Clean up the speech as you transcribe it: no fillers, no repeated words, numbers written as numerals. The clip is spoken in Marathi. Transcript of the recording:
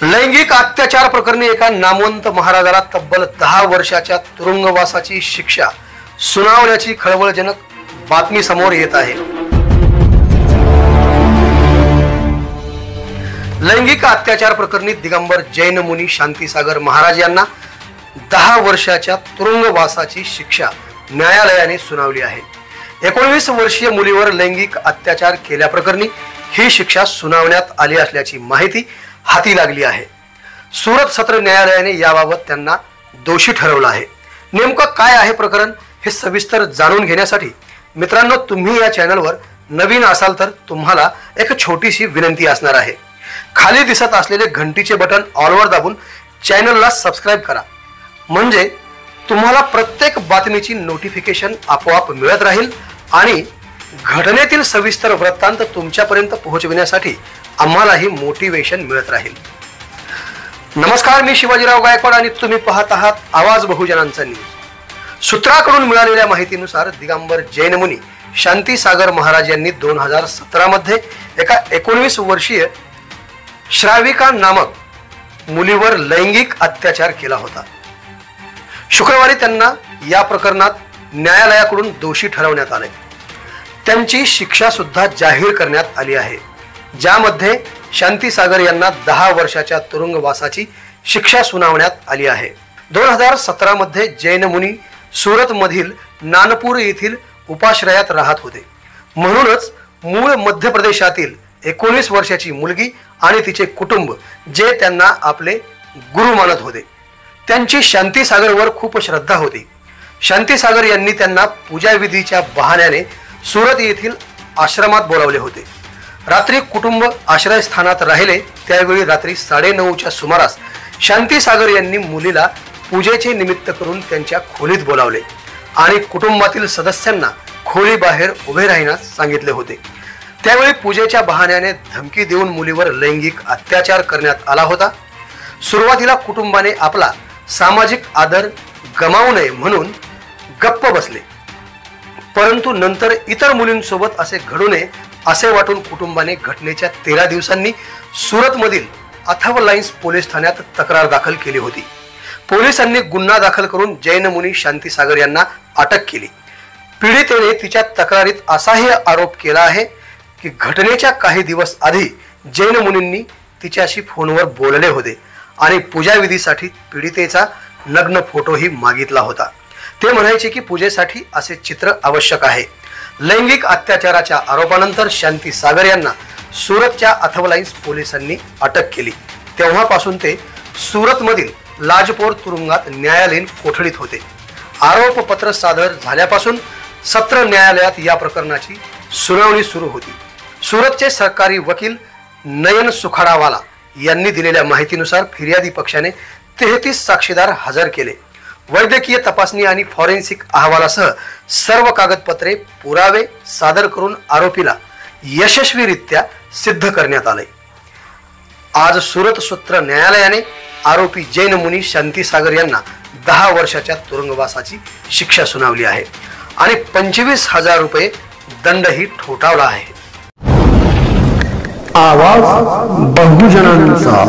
लैंगिक अत्याचार प्रकरणी एका नामवंत महाराजाला तब्बल 10 वर्षाच्या तुरुंगवासाची शिक्षा सुनावण्याची खळबळजनक बातमी समोर येत आहे। लैंगिक अत्याचार प्रकरणी दिगंबर जैन मुनी शांतीसागर महाराज यांना 10 वर्षाच्या तुरुंगवासाची शिक्षा न्यायालयाने सुनावली आहे। 19 वर्षीय मुलीवर लैंगिक अत्याचार केल्याप्रकरणी ही शिक्षा सुनावण्यात आली असल्याची माहिती हाती लागली आहे। सूरत सत्र न्यायालयाने याबाबत त्यांना दोषी ठरवलं आहे। नेमकं काय आहे प्रकरण हे सविस्तर जाणून घेण्यासाठी मित्रांनो, तुम्ही या चॅनलवर नवीन असाल तर तुम्हाला एक छोटीशी विनंती असणार आहे। खाली दिसत असलेले घंटीचे बटन ऑलवर दाबून चॅनलला सबस्क्राइब करा, म्हणजे तुम्हाला प्रत्येक बातमीची नोटिफिकेशन आपोआप मिळत राहील आणि घटनेतील सविस्तर वृत्तांत तुमच्यापर्यंत पोहोचविण्यासाठी आम्हालाही मोटिवेशन मिळत राहील। नमस्कार, मी शिवाजीराव गायकवाड आणि तुम्ही पाहत आहात आवाज बहुजनांचा न्यूज। सूत्राकडून मिळालेल्या माहितीनुसार दिगंबर जैन मुनी शांतीसागर महाराज यांनी 2017 मध्ये एका 19 वर्षीय श्राविका नामक मुलीवर लैंगिक अत्याचार केला होता। शुक्रवारी त्यांना या प्रकरणात न्यायालयाकडून दोषी ठरवण्यात आले। त्यांची शिक्षा सुद्धा जाहीर करण्यात आली आहे, ज्यामध्ये शांतीसागर यांना 10 वर्षाच्या तुरुंगवासाची शिक्षा सुनावण्यात आली आहे। 2017 मध्ये जैन मुनी सूरत मधील नानपूर येथील उपाश्रयात राहत होते, म्हणूनच मूळ मध्य प्रदेशातील 19 वर्षाची मुलगी आणि तिचे कुटुंब जे त्यांना आपले गुरु मानत होते, त्यांची शांतीसागरवर खूप श्रद्धा होती। शांतीसागर यांनी त्यांना पूजाविधीच्या बहाण्याने सूरत येथील आश्रमात बोलावले होते। रात्री कुटुंब आश्रयस्थानात राहिले त्यावेळी रात्री 9:30च्या सुमारास शांतीसागर यांनी मुलीला पूजेचे निमित्त करून त्यांच्या खोलीत बोलावले आणि कुटुंबातील सदस्यांना खोली बाहेर उभे राहण्यास सांगितले होते। त्यावेळी पूजेच्या बहाण्याने धमकी देऊन मुलीवर लैंगिक अत्याचार करण्यात आला होता। सुरुवातीला कुटुंबाने आपला सामाजिक आदर गमावू नये म्हणून गप्प बसले, परंतु नंतर इतर मुलींसोबत असे घडू नये असे वाटून कुटुंबाने घटनेच्या 13 दिवसांनी सूरत मधील अथव लाईन्स पोलीस ठाण्यात तक्रार दाखल केली होती। पोलिसांनी गुन्हा दाखल करून जैन मुनी शांतीसागर यांना अटक केली। पीडितेने तिच्या तक्रारीत असाही आरोप केला आहे की घटनेच्या काही दिवस आधी जैन मुनींनी तिच्याशी फोनवर बोलले होते आणि पूजाविधीसाठी पीडितेचा नग्न फोटोही मागितला होता। ते म्हणायचे की पूजेसाठी असे चित्र आवश्यक आहे। लैंगिक अत्याचाराच्या आरोपानंतर शांतीसागर यांना सूरतच्या अथव लाईन्स पोलिसांनी अटक केली। तेव्हापासून ते सूरत मधील लाजपोर तुरुंगात न्यायालयीन कोठडीत होते। आरोपपत्र सादर झाल्यापासून सत्र न्यायालयात या प्रकरणाची सुनावणी सुरू होती। सूरतचे सरकारी वकील नयन सुखाडावाला यांनी दिलेल्या माहितीनुसार फिर्यादी पक्षाने 33 साक्षीदार हजर केले। वैद्यकीय तपासणी आणि फॉरेन्सिक अहवालासह सर्व कागदपत्रे पुरावे सादर करून आरोपीला यशस्वीरित्या सिद्ध करण्यात आले। आज सूरत सत्र न्यायालयाने आरोपी जैन मुनी शांतीसागर यांना 10 वर्षाच्या तुरुंगवासाची शिक्षा सुनावली आहे आणि 25,000 रुपये दंडही ठोठावला आहे। आवाज बहुजनांचा।